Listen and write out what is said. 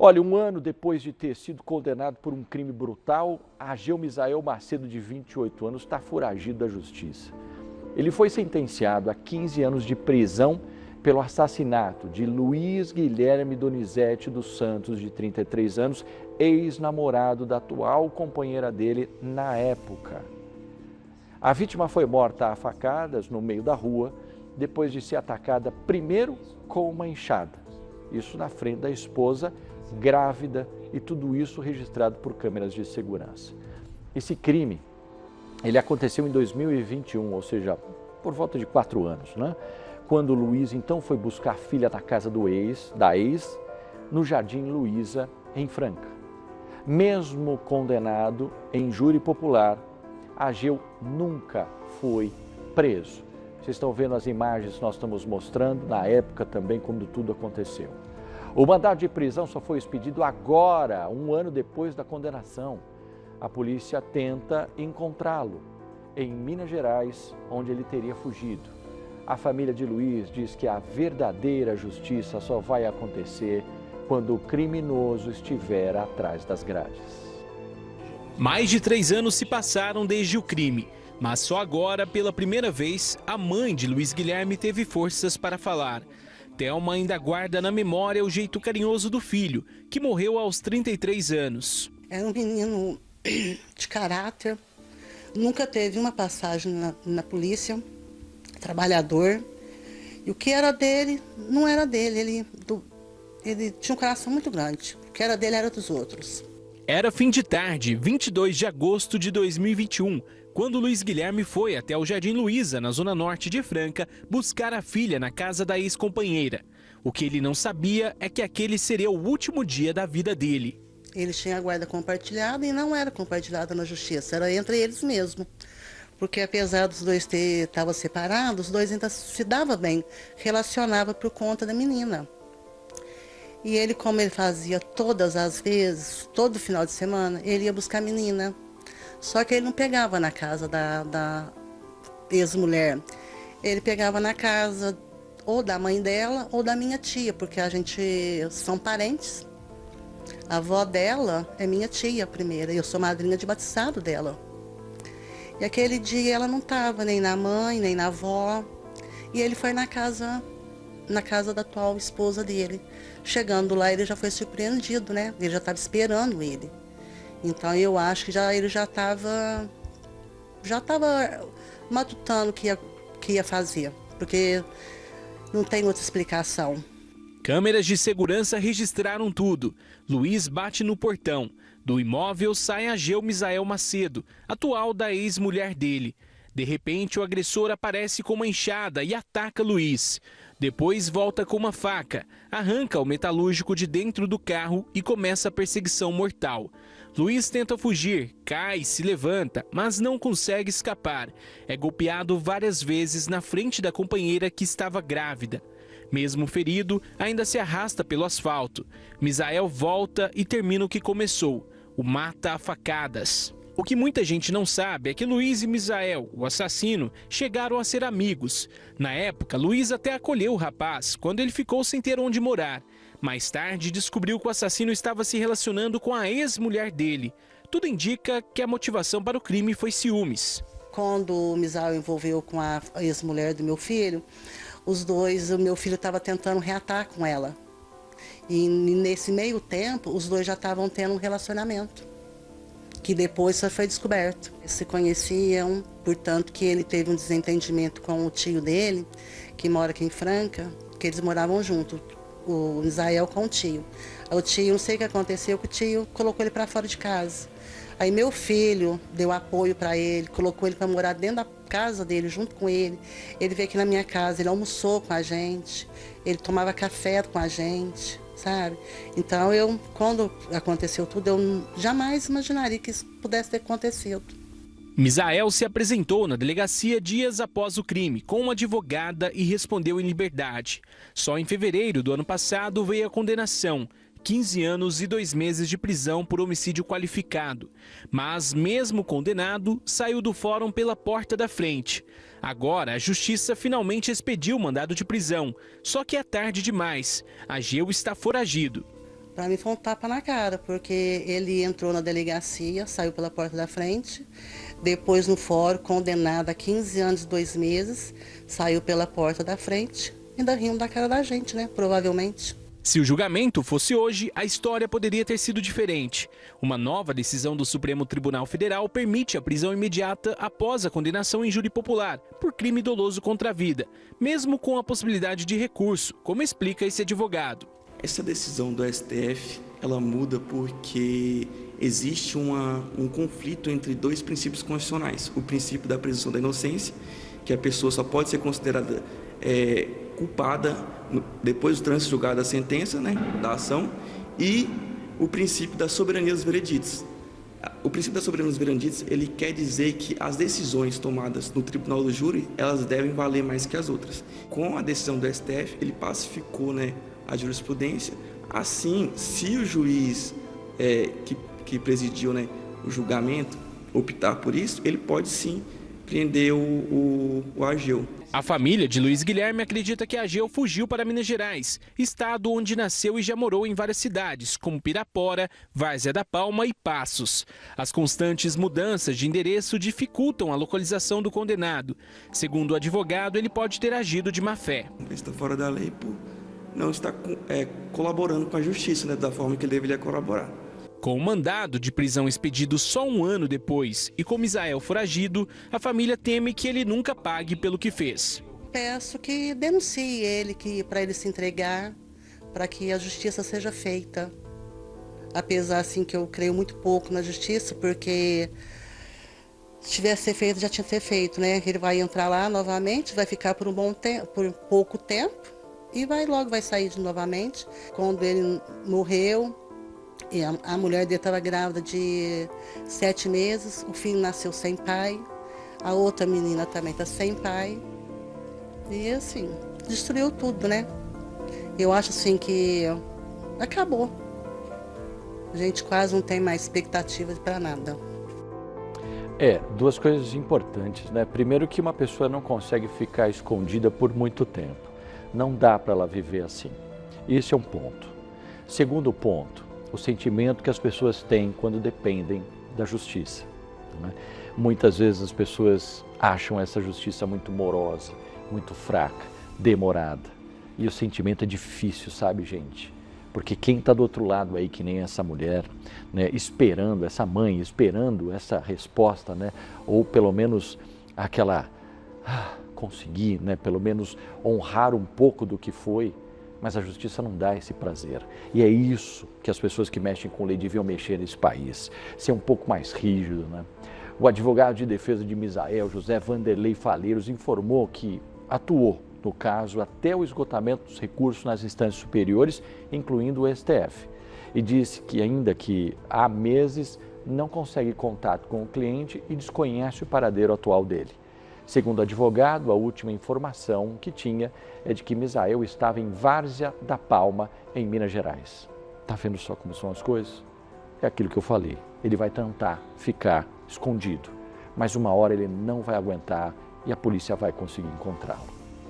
Olha, um ano depois de ter sido condenado por um crime brutal, Ageu Misael Macedo, de 28 anos, está foragido da justiça. Ele foi sentenciado a 15 anos de prisão pelo assassinato de Luiz Guilherme Donizete dos Santos, de 33 anos, ex-namorado da atual companheira dele na época. A vítima foi morta a facadas no meio da rua, depois de ser atacada primeiro com uma enxada. Isso na frente da esposa, grávida, e tudo isso registrado por câmeras de segurança. Esse crime, ele aconteceu em 2021, ou seja, por volta de 4 anos, né? Quando Luiz então foi buscar a filha na casa da ex, no Jardim Luiza, em Franca. Mesmo condenado em júri popular, Ageu nunca foi preso. Vocês estão vendo as imagens que nós estamos mostrando, na época também, quando tudo aconteceu. O mandado de prisão só foi expedido agora, um ano depois da condenação. A polícia tenta encontrá-lo em Minas Gerais, onde ele teria fugido. A família de Luiz diz que a verdadeira justiça só vai acontecer quando o criminoso estiver atrás das grades. Mais de 3 anos se passaram desde o crime, mas só agora, pela primeira vez, a mãe de Luiz Guilherme teve forças para falar. Thelma ainda guarda na memória o jeito carinhoso do filho, que morreu aos 33 anos. Era um menino de caráter, nunca teve uma passagem na polícia, trabalhador. E o que era dele, não era dele, ele tinha um coração muito grande. O que era dele era dos outros. Era fim de tarde, 22 de agosto de 2021, quando Luiz Guilherme foi até o Jardim Luiza, na zona norte de Franca, buscar a filha na casa da ex-companheira. O que ele não sabia é que aquele seria o último dia da vida dele. Ele tinha a guarda compartilhada e não era compartilhada na justiça, era entre eles mesmo. Porque apesar dos dois estavam separados, os dois ainda se davam bem, relacionava por conta da menina. E ele, como ele fazia todas as vezes, todo final de semana, ele ia buscar a menina. Só que ele não pegava na casa da ex-mulher. Ele pegava na casa ou da mãe dela ou da minha tia, porque a gente são parentes. A avó dela é minha tia primeira, eu sou madrinha de batizado dela. E aquele dia ela não estava nem na mãe, nem na avó. E ele foi na casa da atual esposa dele. Chegando lá, ele já foi surpreendido, né? Ele já estava esperando ele. Então eu acho que ele já estava matutando o que ia fazer, porque não tem outra explicação. Câmeras de segurança registraram tudo. Luiz bate no portão. Do imóvel sai Ageu Misael Macedo, atual da ex-mulher dele. De repente, o agressor aparece com uma enxada e ataca Luiz. Depois volta com uma faca, arranca o metalúrgico de dentro do carro e começa a perseguição mortal. Luiz tenta fugir, cai, se levanta, mas não consegue escapar. É golpeado várias vezes na frente da companheira que estava grávida. Mesmo ferido, ainda se arrasta pelo asfalto. Misael volta e termina o que começou, o mata a facadas. O que muita gente não sabe é que Luiz e Misael, o assassino, chegaram a ser amigos. Na época, Luiz até acolheu o rapaz, quando ele ficou sem ter onde morar. Mais tarde, descobriu que o assassino estava se relacionando com a ex-mulher dele. Tudo indica que a motivação para o crime foi ciúmes. Quando o Misael envolveu com a ex-mulher do meu filho, o meu filho estava tentando reatar com ela. E nesse meio tempo, os dois já estavam tendo um relacionamento, que depois só foi descoberto. Eles se conheciam, portanto que ele teve um desentendimento com o tio dele, que mora aqui em Franca, que eles moravam juntos, o Misael com o tio. O tio, não sei o que aconteceu, que o tio colocou ele para fora de casa. Aí meu filho deu apoio para ele, colocou ele para morar dentro da casa dele, junto com ele. Ele veio aqui na minha casa, ele almoçou com a gente, ele tomava café com a gente, sabe? Então quando aconteceu tudo, eu jamais imaginaria que isso pudesse ter acontecido. Misael se apresentou na delegacia dias após o crime com uma advogada e respondeu em liberdade. Só em fevereiro do ano passado veio a condenação, 15 anos e 2 meses de prisão por homicídio qualificado. Mas, mesmo condenado, saiu do fórum pela porta da frente. Agora, a justiça finalmente expediu o mandado de prisão, só que é tarde demais. Ageu está foragido. Para mim foi um tapa na cara, porque ele entrou na delegacia, saiu pela porta da frente, depois no fórum, condenado a 15 anos e 2 meses, saiu pela porta da frente, ainda rindo da cara da gente, né? Provavelmente. Se o julgamento fosse hoje, a história poderia ter sido diferente. Uma nova decisão do Supremo Tribunal Federal permite a prisão imediata após a condenação em júri popular por crime doloso contra a vida, mesmo com a possibilidade de recurso, como explica esse advogado. Essa decisão do STF, ela muda porque existe um conflito entre dois princípios constitucionais. O princípio da presunção da inocência, que a pessoa só pode ser considerada culpada depois do trânsito julgado da sentença, né, da ação, e o princípio da soberania dos vereditos. O princípio da soberania dos vereditos, ele quer dizer que as decisões tomadas no tribunal do júri, elas devem valer mais que as outras. Com a decisão do STF, ele pacificou, né, a jurisprudência. Assim, se o juiz que presidiu, né, o julgamento optar por isso, ele pode sim prender o Ageu. A família de Luiz Guilherme acredita que Ageu fugiu para Minas Gerais, estado onde nasceu e já morou em várias cidades, como Pirapora, Várzea da Palma e Passos. As constantes mudanças de endereço dificultam a localização do condenado. Segundo o advogado, ele pode ter agido de má fé. Ele está fora da lei por não estar colaborando com a justiça, né, da forma que ele deveria colaborar. Com o mandado de prisão expedido só um ano depois e com Misael foragido, a família teme que ele nunca pague pelo que fez. Peço que denuncie ele, para ele se entregar, para que a justiça seja feita. Apesar assim que eu creio muito pouco na justiça, porque se tivesse ser feito, já tinha que ser feito, né? Ele vai entrar lá novamente, vai ficar por um bom tempo, por pouco tempo, e logo vai sair novamente. Quando ele morreu, e a mulher dele estava grávida de 7 meses, o filho nasceu sem pai, a outra menina também está sem pai. E assim, destruiu tudo, né? Eu acho assim que acabou. A gente quase não tem mais expectativa para nada. Duas coisas importantes, né? Primeiro, que uma pessoa não consegue ficar escondida por muito tempo. Não dá para ela viver assim. Esse é um ponto. Segundo ponto, o sentimento que as pessoas têm quando dependem da justiça, né? Muitas vezes as pessoas acham essa justiça muito morosa, muito fraca, demorada. E o sentimento é difícil, sabe, gente? Porque quem está do outro lado aí, que nem essa mulher, né, esperando, essa mãe, esperando essa resposta, né, ou pelo menos aquela, conseguir, né, pelo menos honrar um pouco do que foi, mas a justiça não dá esse prazer. E é isso que as pessoas que mexem com lei deviam mexer nesse país, ser um pouco mais rígido, né? O advogado de defesa de Misael, José Vanderlei Faleiros, informou que atuou no caso até o esgotamento dos recursos nas instâncias superiores, incluindo o STF. E disse que ainda que há meses não consegue contato com o cliente e desconhece o paradeiro atual dele. Segundo o advogado, a última informação que tinha é de que Misael estava em Várzea da Palma, em Minas Gerais. Tá vendo só como são as coisas? É aquilo que eu falei. Ele vai tentar ficar escondido, mas uma hora ele não vai aguentar e a polícia vai conseguir encontrá-lo.